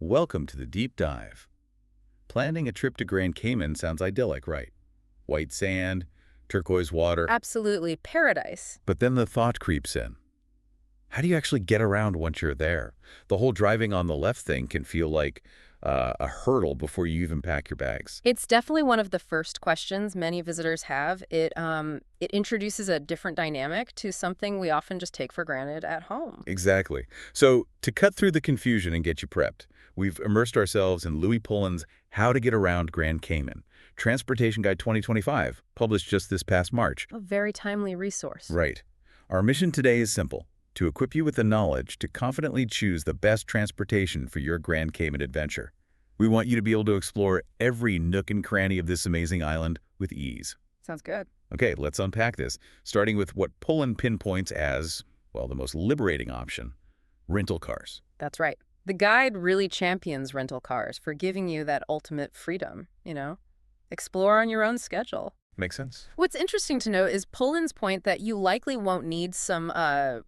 Welcome to the deep dive. Planning a trip to Grand Cayman sounds idyllic, right? White sand, turquoise water. Absolutely paradise. But then the thought creeps in. How do you actually get around once you're there? The whole driving on the left thing can feel like a hurdle before you even pack your bags. It's definitely one of the first questions many visitors have. It introduces a different dynamic to something we often just take for granted at home. Exactly. So to cut through the confusion and get you prepped, we've immersed ourselves in Louis Pullen's How to Get Around Grand Cayman, Transportation Guide 2025, published just this past March. A very timely resource. Right. Our mission today is simple: to equip you with the knowledge to confidently choose the best transportation for your Grand Cayman adventure. We want you to be able to explore every nook and cranny of this amazing island with ease. Sounds good. Okay, let's unpack this, starting with what Pullen pinpoints as, well, the most liberating option: rental cars. That's right. The guide really champions rental cars for giving you that ultimate freedom. Explore on your own schedule. Makes sense. What's interesting to note is Pullen's point that you likely won't need some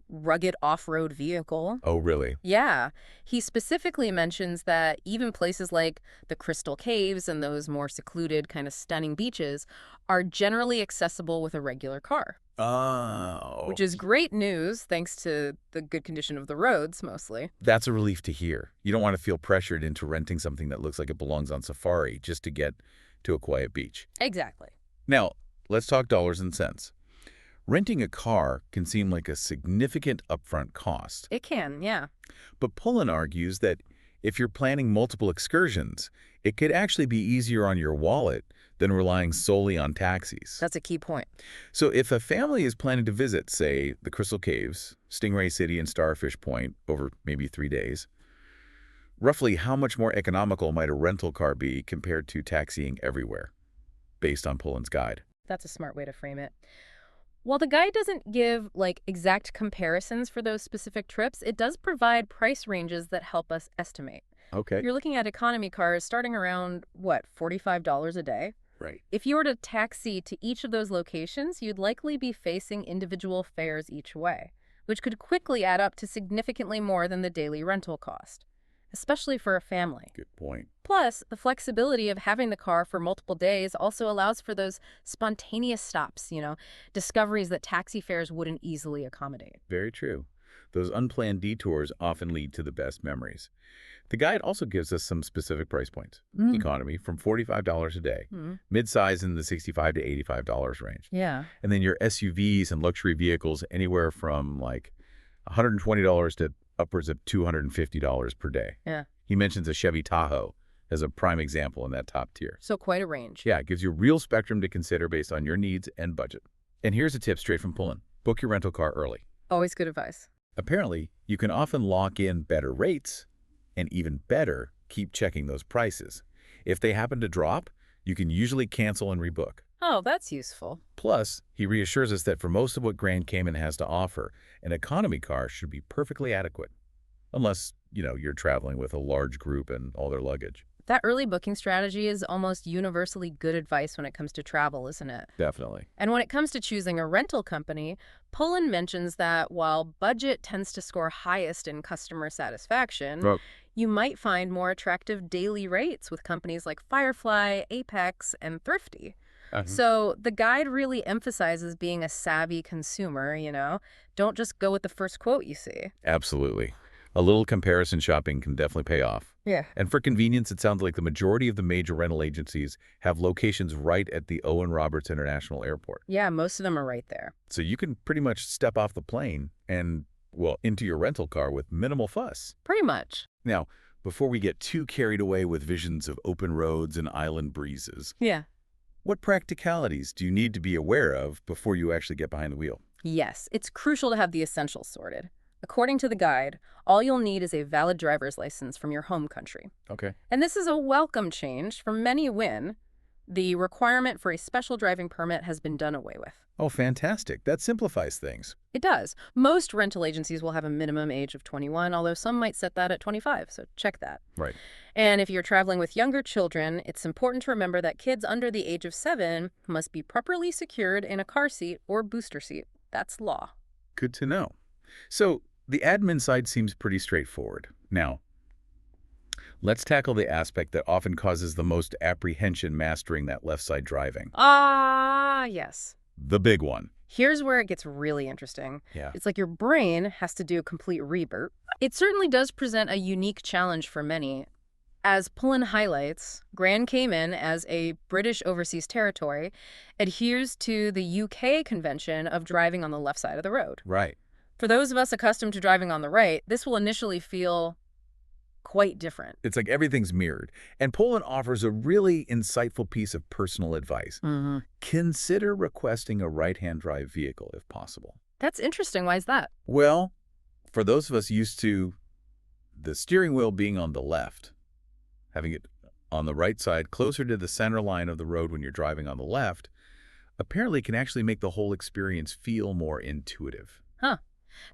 rugged off-road vehicle. Oh, really? Yeah. He specifically mentions that even places like the Crystal Caves and those more secluded, kind of stunning beaches are generally accessible with a regular car. Oh. Which is great news, thanks to the good condition of the roads, mostly. That's a relief to hear. You don't want to feel pressured into renting something that looks like it belongs on safari just to get to a quiet beach. Exactly. Now, let's talk dollars and cents. Renting a car can seem like a significant upfront cost. It can, yeah. But Pullen argues that if you're planning multiple excursions, it could actually be easier on your wallet than relying solely on taxis. That's a key point. So if a family is planning to visit, say, the Crystal Caves, Stingray City, and Starfish Point over maybe 3 days, roughly how much more economical might a rental car be compared to taxiing everywhere, based on Pullen's guide? That's a smart way to frame it. While the guide doesn't give, exact comparisons for those specific trips, it does provide price ranges that help us estimate. Okay. You're looking at economy cars starting around, $45 a day? Right. If you were to taxi to each of those locations, you'd likely be facing individual fares each way, which could quickly add up to significantly more than the daily rental cost, especially for a family. Good point. Plus, the flexibility of having the car for multiple days also allows for those spontaneous stops, discoveries that taxi fares wouldn't easily accommodate. Very true. Those unplanned detours often lead to the best memories. The guide also gives us some specific price points. Economy from $45 a day, mid-size in the $65 to $85 range. Yeah. And then your SUVs and luxury vehicles anywhere from $120 to upwards of $250 per day. Yeah. He mentions a Chevy Tahoe as a prime example in that top tier. So quite a range. Yeah, it gives you a real spectrum to consider based on your needs and budget. And here's a tip straight from Pullen: book your rental car early. Always good advice. Apparently, you can often lock in better rates, and even better, keep checking those prices. If they happen to drop, you can usually cancel and rebook. Oh, that's useful. Plus, he reassures us that for most of what Grand Cayman has to offer, an economy car should be perfectly adequate. Unless, you're traveling with a large group and all their luggage. That early booking strategy is almost universally good advice when it comes to travel, isn't it? Definitely. And when it comes to choosing a rental company, Pullen mentions that while budget tends to score highest in customer satisfaction, you might find more attractive daily rates with companies like Firefly, Apex, and Thrifty. So the guide really emphasizes being a savvy consumer, Don't just go with the first quote you see. Absolutely. A little comparison shopping can definitely pay off. Yeah. And for convenience, it sounds like the majority of the major rental agencies have locations right at the Owen Roberts International Airport. Yeah, most of them are right there. So you can pretty much step off the plane and, into your rental car with minimal fuss. Pretty much. Now, before we get too carried away with visions of open roads and island breezes, Yeah. what practicalities do you need to be aware of before you actually get behind the wheel? Yes, it's crucial to have the essentials sorted. According to the guide, all you'll need is a valid driver's license from your home country. Okay. And this is a welcome change. For many when the requirement for a special driving permit has been done away with. Oh, fantastic. That simplifies things. It does. Most rental agencies will have a minimum age of 21, although some might set that at 25, so check that. Right. And if you're traveling with younger children, it's important to remember that kids under the age of 7 must be properly secured in a car seat or booster seat. That's law. Good to know. So the admin side seems pretty straightforward. Now, Let's tackle the aspect that often causes the most apprehension mastering that left side driving. Ah, yes. The big one. Here's where it gets really interesting. Yeah. It's like your brain has to do a complete reboot. It certainly does present a unique challenge for many. As Pullen highlights, Grand Cayman, as a British overseas territory, adheres to the UK Convention of driving on the left side of the road. Right. For those of us accustomed to driving on the right, this will initially feel quite different. It's like everything's mirrored. And Poland offers a really insightful piece of personal advice. Consider requesting a right-hand drive vehicle if possible. That's interesting. Why is that? Well, for those of us used to the steering wheel being on the left, having it on the right side closer to the center line of the road when you're driving on the left, apparently can actually make the whole experience feel more intuitive. Huh.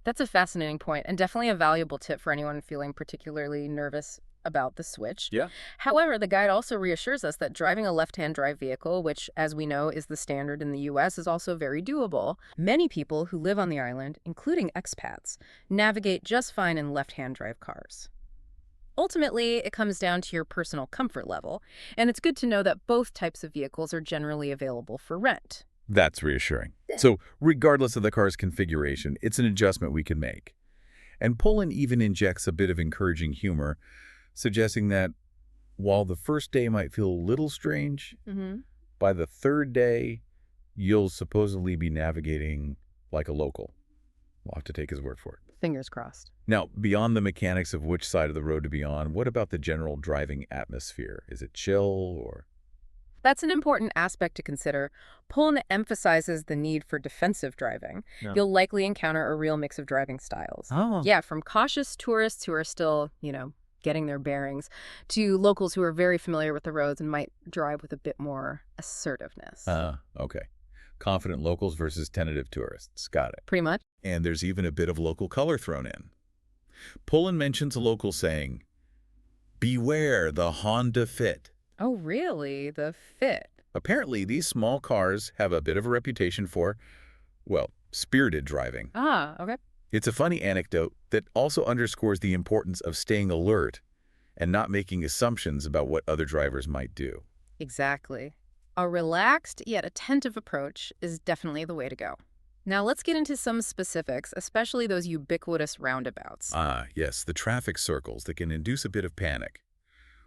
That's a fascinating point and definitely a valuable tip for anyone feeling particularly nervous about the switch. Yeah. However, the guide also reassures us that driving a left-hand drive vehicle, which, as we know, is the standard in the U.S., is also very doable. Many people who live on the island, including expats, navigate just fine in left-hand drive cars. Ultimately, it comes down to your personal comfort level, and it's good to know that both types of vehicles are generally available for rent. That's reassuring. So regardless of the car's configuration, it's an adjustment we can make. And Poland even injects a bit of encouraging humor, suggesting that while the first day might feel a little strange, by the third day, you'll supposedly be navigating like a local. We'll have to take his word for it. Fingers crossed. Now, beyond the mechanics of which side of the road to be on, what about the general driving atmosphere? Is it chill or... That's an important aspect to consider. Poland emphasizes the need for defensive driving. Yeah. You'll likely encounter a real mix of driving styles. Oh. Yeah, from cautious tourists who are still, getting their bearings, to locals who are very familiar with the roads and might drive with a bit more assertiveness. Okay. Confident locals versus tentative tourists. Got it. Pretty much. And there's even a bit of local color thrown in. Poland mentions a local saying, "Beware the Honda Fit." Oh, really? The Fit. Apparently, these small cars have a bit of a reputation for, well, spirited driving. Ah, okay. It's a funny anecdote that also underscores the importance of staying alert and not making assumptions about what other drivers might do. Exactly. A relaxed yet attentive approach is definitely the way to go. Now let's get into some specifics, especially those ubiquitous roundabouts. Ah, yes, the traffic circles that can induce a bit of panic.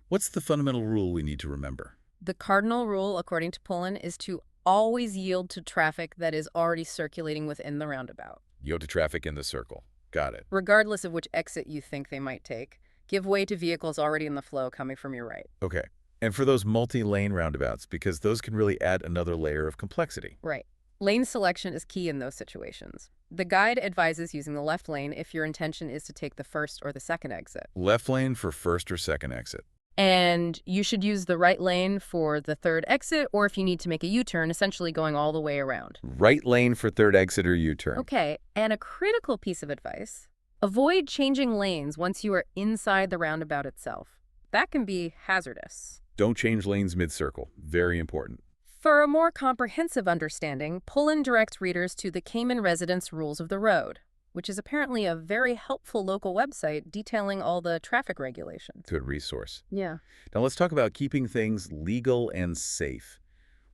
What's the fundamental rule we need to remember? The cardinal rule, according to Poland, is to always yield to traffic that is already circulating within the roundabout. Yield to traffic in the circle. Got it. Regardless of which exit you think they might take, give way to vehicles already in the flow coming from your right. Okay. And for those multi-lane roundabouts, because those can really add another layer of complexity. Right. Lane selection is key in those situations. The guide advises using the left lane if your intention is to take the first or the second exit. Left lane for first or second exit. And you should use the right lane for the third exit, or if you need to make a U-turn, essentially going all the way around. Right lane for third exit or U-turn. Okay, and a critical piece of advice: avoid changing lanes once you are inside the roundabout itself. That can be hazardous. Don't change lanes mid-circle. Very important. For a more comprehensive understanding, Poland directs readers to the Cayman Residents' Rules of the Road, which is apparently a very helpful local website detailing all the traffic regulations. Good resource. Yeah. Now let's talk about keeping things legal and safe.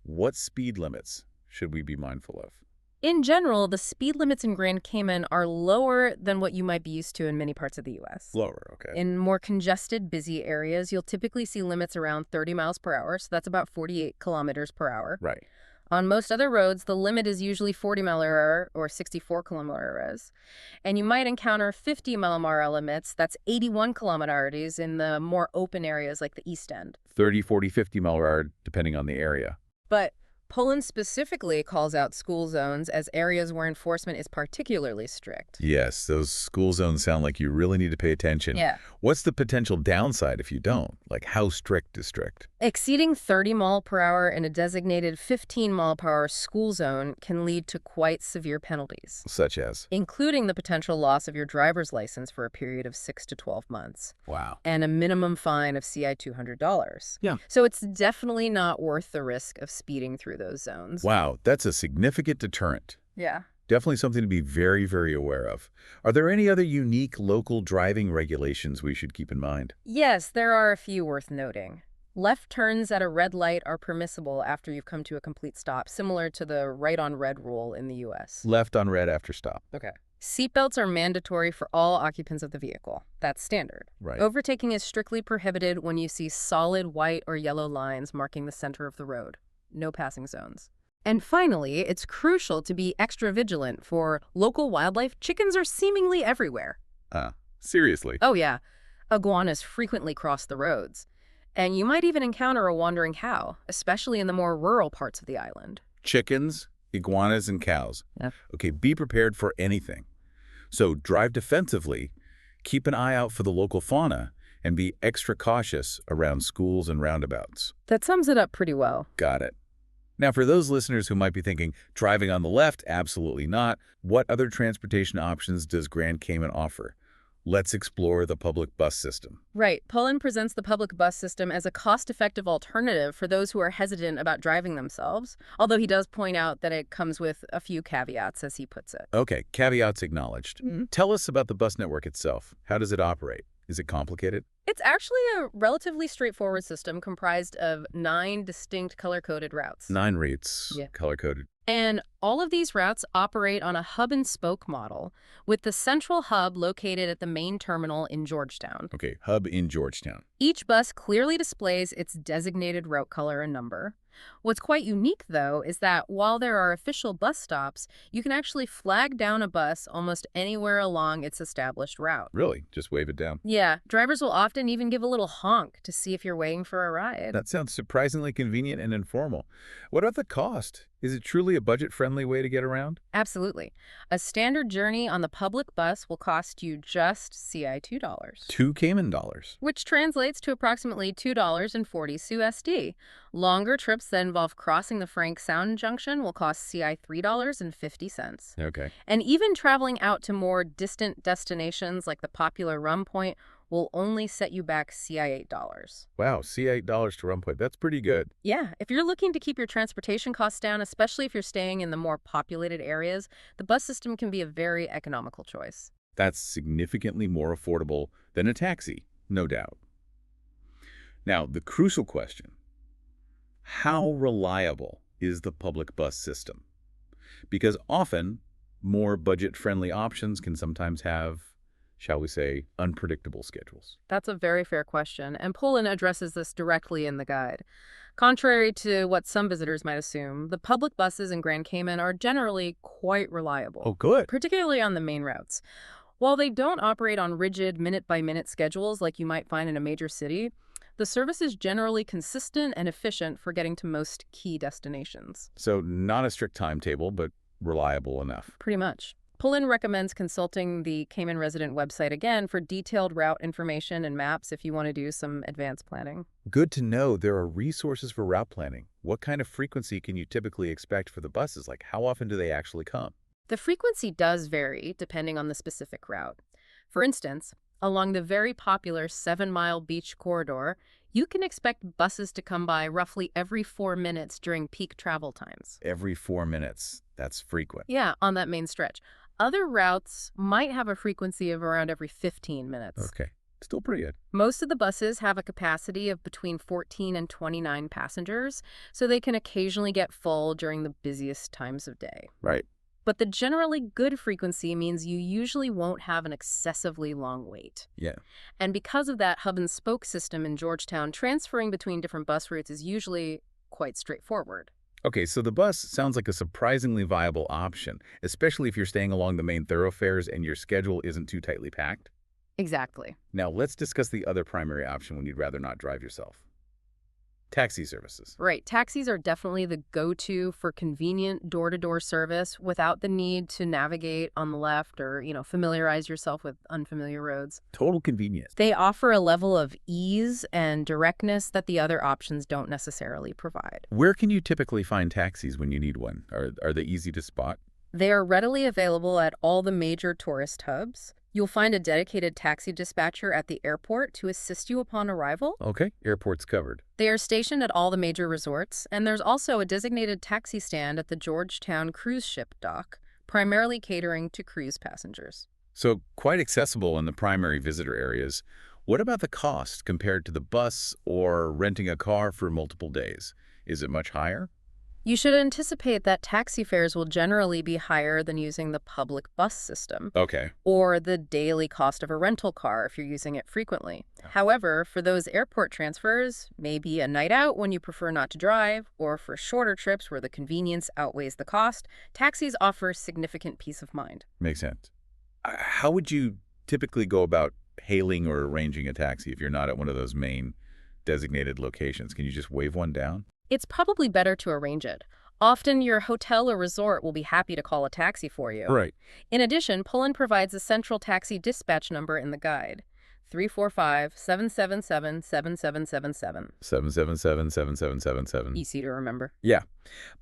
What speed limits should we be mindful of? In general, the speed limits in Grand Cayman are lower than what you might be used to in many parts of the U.S. Lower, okay. In more congested, busy areas, you'll typically see limits around 30 miles per hour, so that's about 48 kilometers per hour. Right. On most other roads, the limit is usually 40 mile per hour or 64 kilometer hours. And you might encounter 50 mile per hour limits, that's 81 kilometer hours in the more open areas like the East End. 30, 40, 50 mile per hour, depending on the area. But Poland specifically calls out school zones as areas where enforcement is particularly strict. Yes, those school zones sound like you really need to pay attention. Yeah. What's the potential downside if you don't? Like, how strict is strict? Exceeding 30 mile per hour in a designated 15 mile per hour school zone can lead to quite severe penalties, Such as? including the potential loss of your driver's license for a period of 6 to 12 months. Wow. And a minimum fine of CI $200. Yeah. So it's definitely not worth the risk of speeding through those zones. Wow, that's a significant deterrent. Yeah. Definitely something to be very, very aware of. Are there any other unique local driving regulations we should keep in mind? Yes, there are a few worth noting. Left turns at a red light are permissible after you've come to a complete stop, similar to the right on red rule in the US. Left on red after stop. Okay. Seatbelts are mandatory for all occupants of the vehicle. That's standard. Right. Overtaking is strictly prohibited when you see solid white or yellow lines marking the center of the road. No passing zones. And finally, it's crucial to be extra vigilant for local wildlife. Chickens are seemingly everywhere. Seriously? Oh, yeah. Iguanas frequently cross the roads. And you might even encounter a wandering cow, especially in the more rural parts of the island. Chickens, iguanas, and cows. Yeah. Okay, be prepared for anything. So drive defensively, keep an eye out for the local fauna, and be extra cautious around schools and roundabouts. That sums it up pretty well. Got it. Now, for those listeners who might be thinking, driving on the left, absolutely not, what other transportation options does Grand Cayman offer? Let's explore the public bus system. Right. Pullen presents the public bus system as a cost-effective alternative for those who are hesitant about driving themselves, although he does point out that it comes with a few caveats, as he puts it. Okay, caveats acknowledged. Tell us about the bus network itself. How does it operate? Is it complicated? It's actually a relatively straightforward system comprised of 9 distinct color-coded routes. 9 routes, Yeah. color-coded. And all of these routes operate on a hub-and-spoke model, with the central hub located at the main terminal in Georgetown. Okay, hub in Georgetown. Each bus clearly displays its designated route color and number. What's quite unique, though, is that while there are official bus stops, you can actually flag down a bus almost anywhere along its established route. Really? Just wave it down. Yeah, drivers will often even give a little honk to see if you're waiting for a ride. That sounds surprisingly convenient and informal. What about the cost? Is it truly a budget-friendly way to get around? Absolutely. A standard journey on the public bus will cost you just CI $2. $2 Cayman dollars. Which translates to approximately $2.40 USD. Longer trips that involve crossing the Frank Sound Junction will cost CI $3.50. Okay. And even traveling out to more distant destinations like the popular Rum Point will only set you back CI $8. Wow, $8 to Rum Point. That's pretty good. Yeah, if you're looking to keep your transportation costs down, especially if you're staying in the more populated areas, the bus system can be a very economical choice. That's significantly more affordable than a taxi, no doubt. Now, the crucial question: how reliable is the public bus system? Because often, more budget-friendly options can sometimes have, shall we say, unpredictable schedules. That's a very fair question, and Pullen addresses this directly in the guide. Contrary to what some visitors might assume, the public buses in Grand Cayman are generally quite reliable. Oh, good. Particularly on the main routes. While they don't operate on rigid minute-by-minute schedules like you might find in a major city, the service is generally consistent and efficient for getting to most key destinations. So not a strict timetable, but reliable enough. Pretty much. Pullen recommends consulting the Cayman Resident website again for detailed route information and maps if you want to do some advanced planning. Good to know there are resources for route planning. What kind of frequency can you typically expect for the buses? Like, how often do they actually come? The frequency does vary depending on the specific route. For instance, along the very popular 7-mile beach corridor, you can expect buses to come by roughly every 4 minutes during peak travel times. Every 4 minutes. That's frequent. Yeah, on that main stretch. Other routes might have a frequency of around every 15 minutes. Okay. Still pretty good. Most of the buses have a capacity of between 14 and 29 passengers, so they can occasionally get full during the busiest times of day. Right. But the generally good frequency means you usually won't have an excessively long wait. Yeah. And because of that hub and spoke system in Georgetown, transferring between different bus routes is usually quite straightforward. Okay, so the bus sounds like a surprisingly viable option, especially if you're staying along the main thoroughfares and your schedule isn't too tightly packed. Exactly. Now, let's discuss the other primary option when you'd rather not drive yourself. Taxi services. Right. Taxis are definitely the go-to for convenient door-to-door service without the need to navigate on the left or, familiarize yourself with unfamiliar roads. Total convenience. They offer a level of ease and directness that the other options don't necessarily provide. Where can you typically find taxis when you need one? Are they easy to spot? They are readily available at all the major tourist hubs. You'll find a dedicated taxi dispatcher at the airport to assist you upon arrival. Okay, airport's covered. They are stationed at all the major resorts, and there's also a designated taxi stand at the Georgetown cruise ship dock, primarily catering to cruise passengers. So quite accessible in the primary visitor areas. What about the cost compared to the bus or renting a car for multiple days? Is it much higher? You should anticipate that taxi fares will generally be higher than using the public bus system, Okay. or the daily cost of a rental car if you're using it frequently. However, for those airport transfers, maybe a night out when you prefer not to drive, or for shorter trips where the convenience outweighs the cost, taxis offer significant peace of mind. Makes sense. How would you typically go about hailing or arranging a taxi if you're not at one of those main designated locations? Can you just wave one down? It's probably better to arrange it. Often your hotel or resort will be happy to call a taxi for you. Right. In addition, Poland provides a central taxi dispatch number in the guide, 345-777-7777. 777-7777. Easy to remember. Yeah.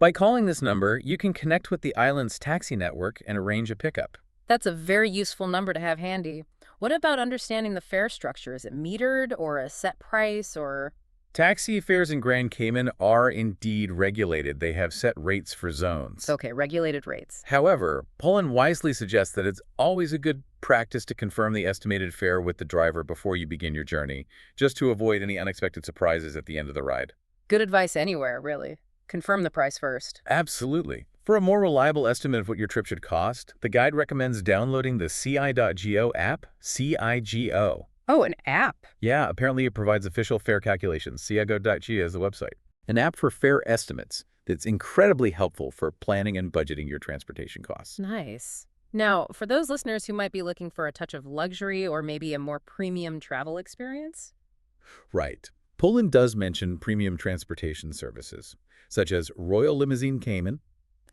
By calling this number, you can connect with the island's taxi network and arrange a pickup. That's a very useful number to have handy. What about understanding the fare structure? Is it metered or a set price or... Taxi fares in Grand Cayman are indeed regulated. They have set rates for zones. Okay, regulated rates. However, Poland wisely suggests that it's always a good practice to confirm the estimated fare with the driver before you begin your journey, just to avoid any unexpected surprises at the end of the ride. Good advice anywhere, really. Confirm the price first. Absolutely. For a more reliable estimate of what your trip should cost, the guide recommends downloading the ci.go app, CIGO. Oh, an app. Yeah, apparently it provides official fare calculations. cigo.go is the website. An app for fare estimates that's incredibly helpful for planning and budgeting your transportation costs. Nice. Now, for those listeners who might be looking for a touch of luxury or maybe a more premium travel experience. Right. Poland does mention premium transportation services, such as Royal Limousine Cayman.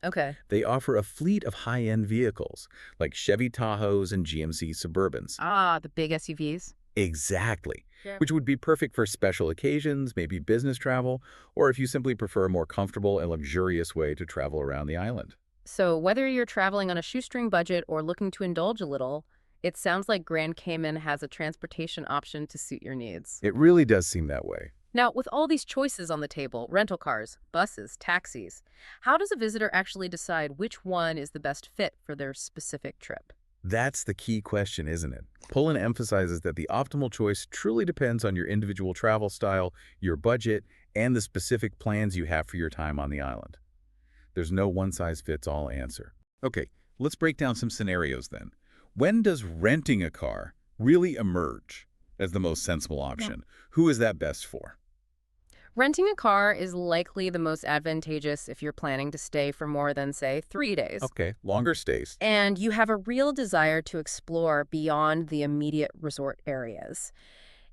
Okay. They offer a fleet of high-end vehicles, like Chevy Tahoes and GMC Suburbans. Ah, the big SUVs. Exactly. Yeah. Which would be perfect for special occasions, maybe business travel, or if you simply prefer a more comfortable and luxurious way to travel around the island. So whether you're traveling on a shoestring budget or looking to indulge a little, it sounds like Grand Cayman has a transportation option to suit your needs. It really does seem that way. Now, with all these choices on the table, rental cars, buses, taxis, how does a visitor actually decide which one is the best fit for their specific trip? That's the key question, isn't it? Poland emphasizes that the optimal choice truly depends on your individual travel style, your budget, and the specific plans you have for your time on the island. There's no one-size-fits-all answer. Okay, let's break down some scenarios then. When does renting a car really emerge as the most sensible option? Who is that best for? Renting a car is likely the most advantageous if you're planning to stay for more than, say, 3 days. Okay, longer stays. And you have a real desire to explore beyond the immediate resort areas.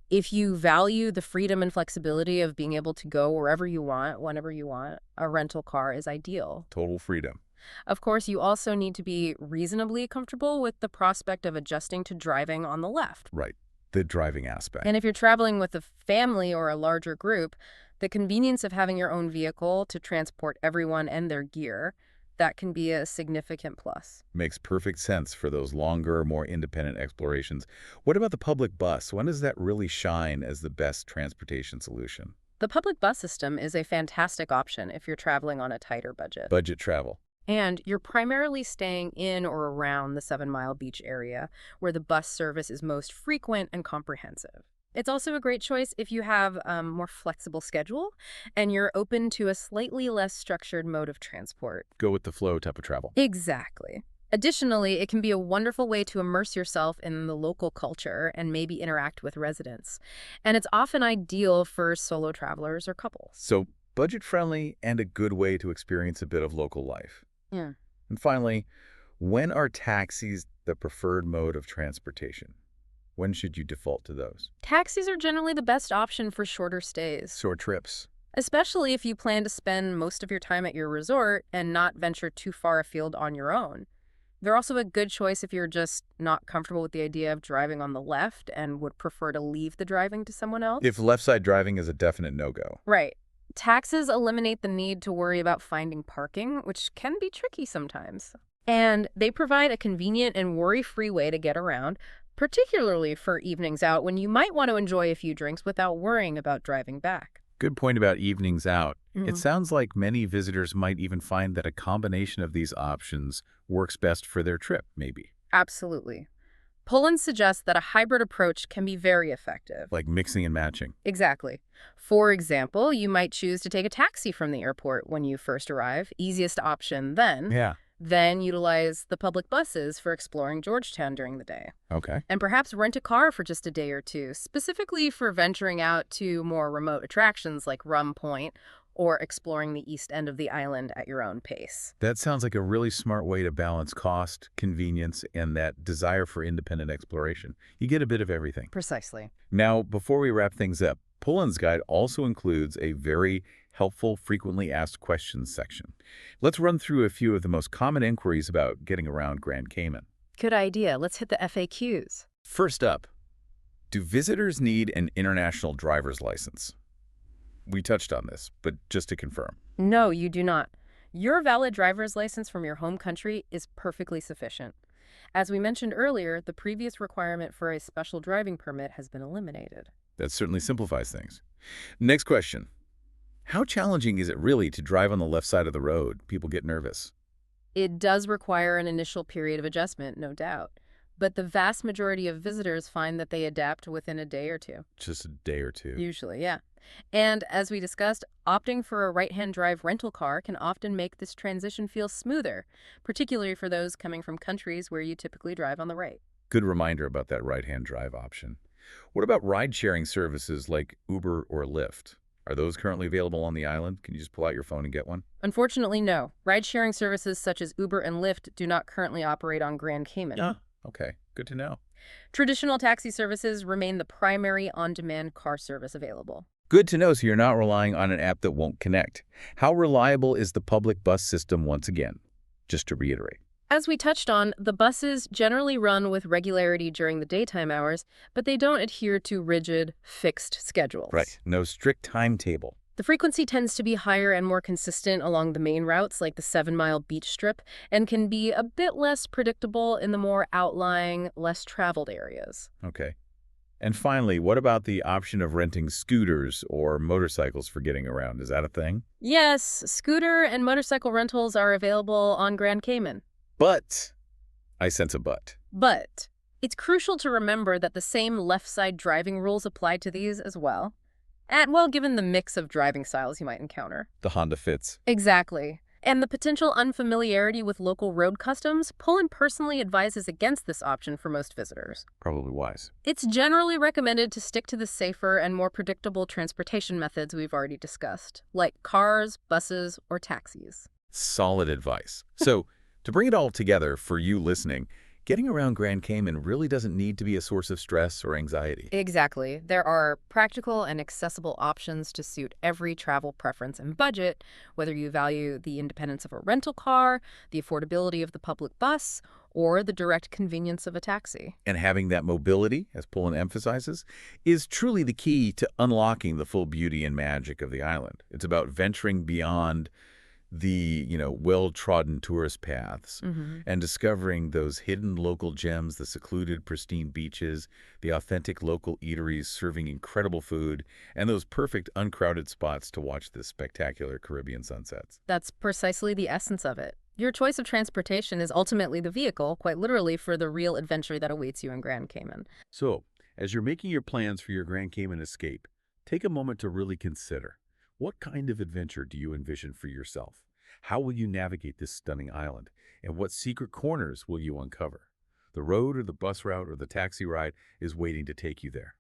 If you value the freedom and flexibility of being able to go wherever you want, whenever you want, a rental car is ideal. Total freedom. Of course, you also need to be reasonably comfortable with the prospect of adjusting to driving on the left. Right, the driving aspect. And if you're traveling with a family or a larger group, the convenience of having your own vehicle to transport everyone and their gear, that can be a significant plus. Makes perfect sense for those longer, more independent explorations. What about the public bus? When does that really shine as the best transportation solution? The public bus system is a fantastic option if you're traveling on a tighter budget. Budget travel. And you're primarily staying in or around the 7-Mile Beach area, where the bus service is most frequent and comprehensive. It's also a great choice if you have a more flexible schedule and you're open to a slightly less structured mode of transport. Go with the flow type of travel. Exactly. Additionally, it can be a wonderful way to immerse yourself in the local culture and maybe interact with residents. And it's often ideal for solo travelers or couples. So budget-friendly and a good way to experience a bit of local life. Yeah. And finally, when are taxis the preferred mode of transportation? When should you default to those? Taxis are generally the best option for shorter stays, Short trips. especially if you plan to spend most of your time at your resort and not venture too far afield on your own. They're also a good choice if you're just not comfortable with the idea of driving on the left and would prefer to leave the driving to someone else. If left-side driving is a definite no-go. Right. Taxes eliminate the need to worry about finding parking, which can be tricky sometimes. And they provide a convenient and worry-free way to get around, particularly for evenings out when you might want to enjoy a few drinks without worrying about driving back. Good point about evenings out. It Mhm. sounds like many visitors might even find that a combination of these options works best for their trip, maybe. Absolutely. Poland suggests that a hybrid approach can be very effective. Like mixing and matching. Exactly. For example, you might choose to take a taxi from the airport when you first arrive, easiest option then. Yeah. Then utilize the public buses for exploring Georgetown during the day. Okay. And perhaps rent a car for just a day or two, specifically for venturing out to more remote attractions like Rum Point or exploring the east end of the island at your own pace. That sounds like a really smart way to balance cost, convenience, and that desire for independent exploration. You get a bit of everything. Precisely. Now, before we wrap things up, Poland's guide also includes a very helpful frequently asked questions section. Let's run through a few of the most common inquiries about getting around Grand Cayman. Good idea. Let's hit the FAQs. First up, do visitors need an international driver's license? We touched on this, but just to confirm. No, you do not. Your valid driver's license from your home country is perfectly sufficient. As we mentioned earlier, the previous requirement for a special driving permit has been eliminated. That certainly simplifies things. Next question. How challenging is it really to drive on the left side of the road? People get nervous. It does require an initial period of adjustment, no doubt, but the vast majority of visitors find that they adapt within a day or two. Just a day or two. Usually, yeah. And as we discussed, opting for a right-hand drive rental car can often make this transition feel smoother, particularly for those coming from countries where you typically drive on the right. Good reminder about that right-hand drive option. What about ride-sharing services like Uber or Lyft? Are those currently available on the island? Can you just pull out your phone and get one? Unfortunately, no. Ride-sharing services such as Uber and Lyft do not currently operate on Grand Cayman. Yeah. Okay, good to know. Traditional taxi services remain the primary on-demand car service available. Good to know, so you're not relying on an app that won't connect. How reliable is the public bus system once again? Just to reiterate. As we touched on, the buses generally run with regularity during the daytime hours, but they don't adhere to rigid, fixed schedules. Right. No strict timetable. The frequency tends to be higher and more consistent along the main routes, like the 7-mile beach strip, and can be a bit less predictable in the more outlying, less traveled areas. Okay. And finally, what about the option of renting scooters or motorcycles for getting around? Is that a thing? Yes, scooter and motorcycle rentals are available on Grand Cayman. But, I sense a but. But it's crucial to remember that the same left-side driving rules apply to these as well. And, well, given the mix of driving styles you might encounter. The Honda fits. Exactly. And the potential unfamiliarity with local road customs, Poland personally advises against this option for most visitors. Probably wise. It's generally recommended to stick to the safer and more predictable transportation methods we've already discussed, like cars, buses, or taxis. Solid advice. So, to bring it all together for you listening, getting around Grand Cayman really doesn't need to be a source of stress or anxiety. Exactly. There are practical and accessible options to suit every travel preference and budget, whether you value the independence of a rental car, the affordability of the public bus, or the direct convenience of a taxi. And having that mobility, as Poland emphasizes, is truly the key to unlocking the full beauty and magic of the island. It's about venturing beyond the, well-trodden tourist paths and discovering those hidden local gems, the secluded, pristine beaches, the authentic local eateries serving incredible food, and those perfect, uncrowded spots to watch the spectacular Caribbean sunsets. That's precisely the essence of it. Your choice of transportation is ultimately the vehicle, quite literally, for the real adventure that awaits you in Grand Cayman. So, as you're making your plans for your Grand Cayman escape, take a moment to really consider, what kind of adventure do you envision for yourself? How will you navigate this stunning island? And what secret corners will you uncover? The road or the bus route or the taxi ride is waiting to take you there.